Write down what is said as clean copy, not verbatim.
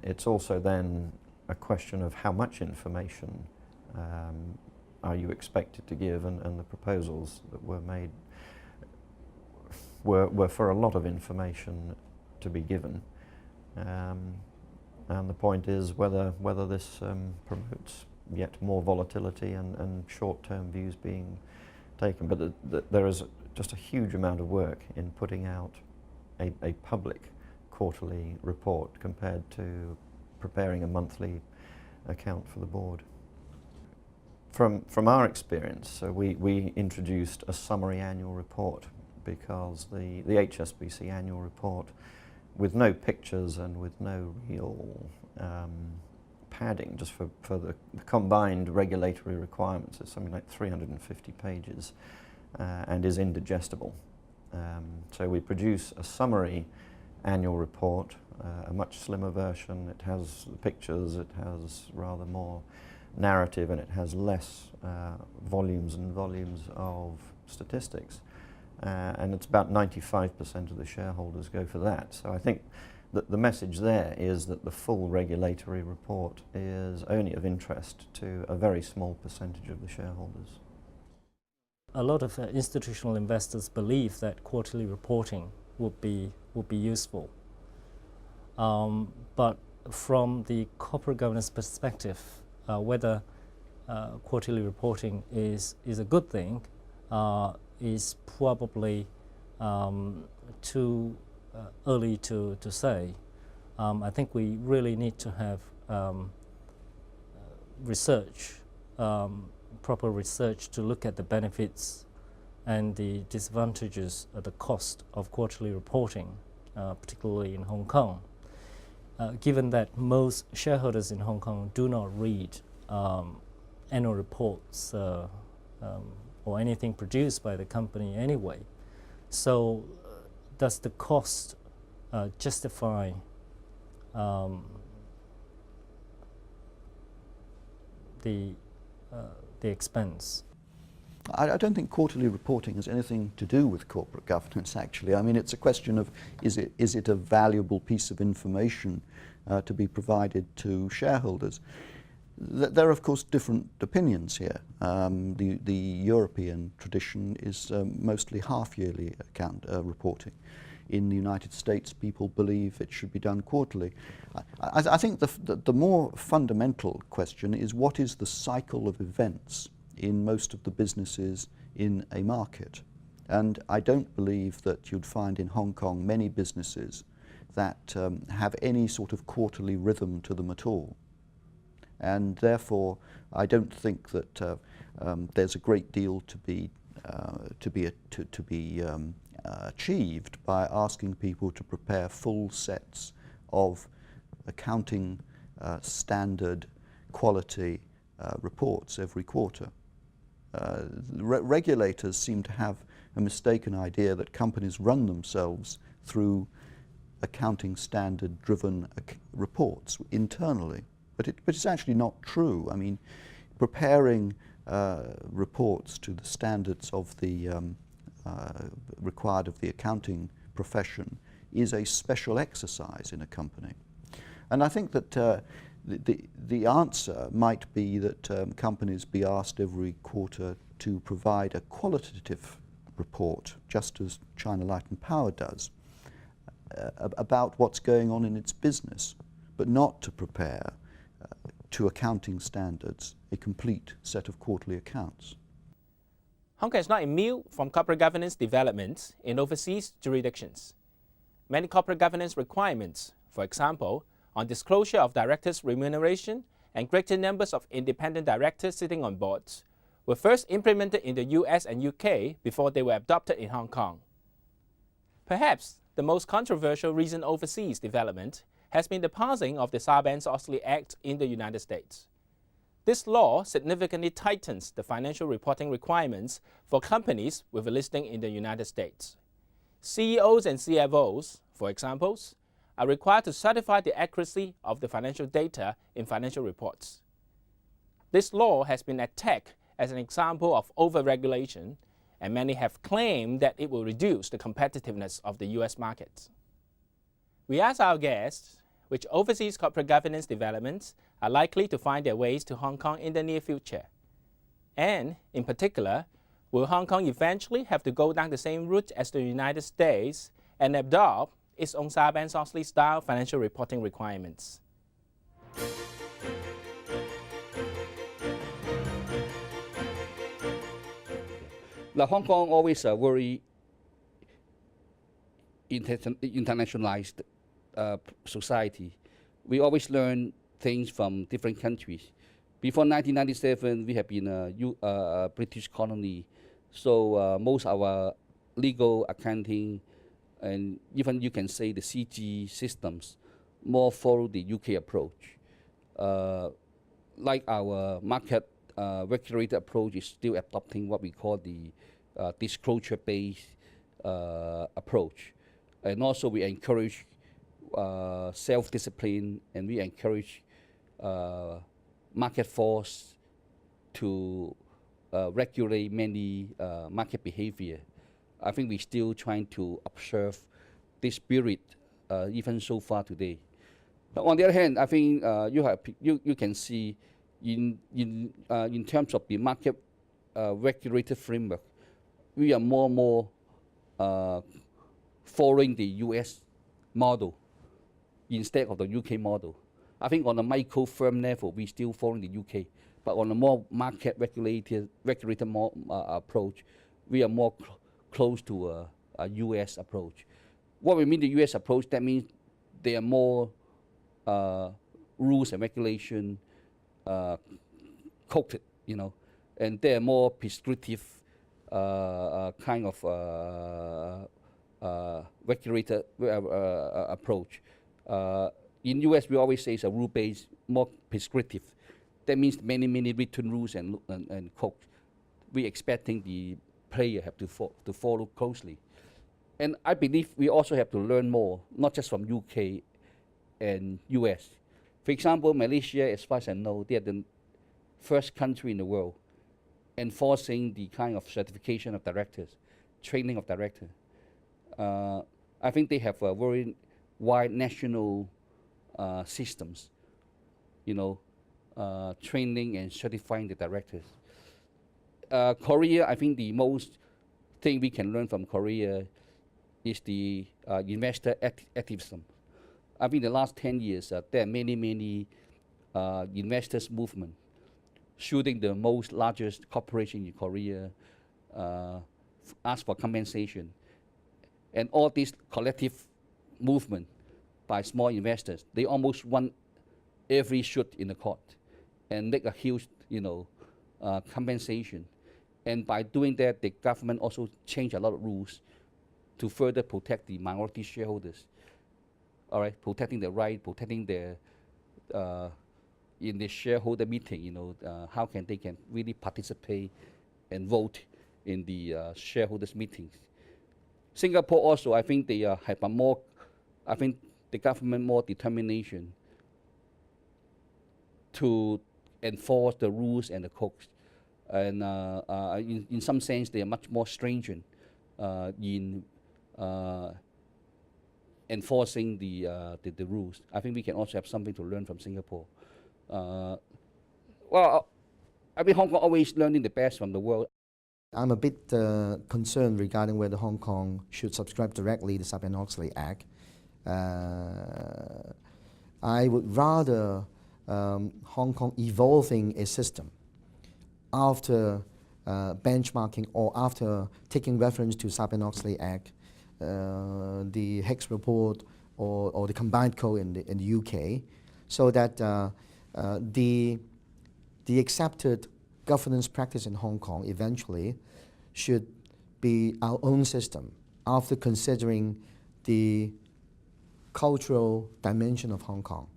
It's also then a question of how much information are you expected to give, and the proposals that were made were for a lot of information to be given. And the point is whether this promotes yet more volatility and short-term views being taken. But there is just a huge amount of work in putting out a public quarterly report compared to preparing a monthly account for the board. From our experience, so we introduced a summary annual report, because the HSBC annual report, with no pictures and with no real padding, just for the combined regulatory requirements, is something like 350 pages and is indigestible. So we produce a summary annual report, a much slimmer version. It has the pictures, it has rather more narrative, and it has less volumes and volumes of statistics. And it's about 95% of the shareholders go for that. So I think that the message there is that the full regulatory report is only of interest to a very small percentage of the shareholders. A lot of institutional investors believe that quarterly reporting would be useful. But from the corporate governance perspective, whether quarterly reporting is a good thing is probably too early to say. I think we really need to have research, proper research, to look at the benefits and the disadvantages, the cost of quarterly reporting, particularly in Hong Kong. Given that most shareholders in Hong Kong do not read annual reports or anything produced by the company anyway, so does the cost justify the expense? I don't think quarterly reporting has anything to do with corporate governance, actually. I mean, it's a question of is it a valuable piece of information to be provided to shareholders? There are, of course, different opinions here. The European tradition is mostly half-yearly account reporting. In the United States, people believe it should be done quarterly. I think the more fundamental question is, what is the cycle of events in most of the businesses in a market? And I don't believe that you'd find in Hong Kong many businesses that have any sort of quarterly rhythm to them at all. And therefore, I don't think that there's a great deal to be achieved by asking people to prepare full sets of accounting standard quality reports every quarter. Regulators seem to have a mistaken idea that companies run themselves through accounting standard driven reports internally. But it's actually not true. I mean, preparing reports to the standards of the required of the accounting profession is a special exercise in a company. And I think that the answer might be that companies be asked every quarter to provide a qualitative report, just as China Light and Power does, about what's going on in its business, but not to prepare to accounting standards a complete set of quarterly accounts. Hong Kong is not immune from corporate governance developments in overseas jurisdictions. Many corporate governance requirements, for example, on disclosure of directors' remuneration and greater numbers of independent directors sitting on boards, were first implemented in the US and UK before they were adopted in Hong Kong. Perhaps the most controversial recent overseas development has been the passing of the Sarbanes-Oxley Act in the United States. This law significantly tightens the financial reporting requirements for companies with a listing in the United States. CEOs and CFOs, for example, are required to certify the accuracy of the financial data in financial reports. This law has been attacked as an example of over-regulation, and many have claimed that it will reduce the competitiveness of the US market. We asked our guests which overseas corporate governance developments are likely to find their ways to Hong Kong in the near future? And, in particular, will Hong Kong eventually have to go down the same route as the United States and adopt its own Sarbanes-Oxley-style financial reporting requirements? Now, Hong Kong always a very internationalized society. We always learn things from different countries. Before 1997, we have been a British colony, so most of our legal, accounting, and even you can say the CG systems more follow the UK approach. Like our market regulated approach is still adopting what we call the disclosure-based approach. And also we encourage self-discipline, and we encourage market force to regulate many market behavior. I think we're still trying to observe this spirit even so far today. But on the other hand, I think you can see in terms of the market regulated framework, we are more and more following the US model instead of the UK model. I think on a micro firm level, we still following the UK, but on a more market regulated approach, we are more close to a US approach. What we mean the US approach, that means there are more rules and regulation coated, and they're more prescriptive kind of regulated approach. In US, we always say it's a rule-based, more prescriptive. That means many written rules and code. We're expecting the player have to follow closely. And I believe we also have to learn more, not just from UK and US. For example, Malaysia, as far as I know, they are the first country in the world enforcing the kind of certification of directors, training of directors. I think they have a very wide national systems, training and certifying the directors. Korea, I think the most thing we can learn from Korea is the investor activism. I think the last 10 years, there are many investors movement, shooting the most largest corporation in Korea, ask for compensation. And all this collective movement by small investors, they almost won every suit in the court and make a huge, compensation. And by doing that, the government also changed a lot of rules to further protect the minority shareholders. All right, protecting their right, protecting their in the shareholder meeting, how they can really participate and vote in the shareholders meetings. Singapore also, I think they have a more, I think the government more determination to enforce the rules and the codes. And in some sense, they are much more stringent in enforcing the rules. I think we can also have something to learn from Singapore. Well, I mean, Hong Kong always learning the best from the world. I'm a bit concerned regarding whether Hong Kong should subscribe directly to the Sarbanes-Oxley Act. I would rather Hong Kong evolving a system after benchmarking or after taking reference to Sarbanes-Oxley Act, the HICS report or the combined code in the UK, so that the accepted governance practice in Hong Kong eventually should be our own system after considering the cultural dimension of Hong Kong.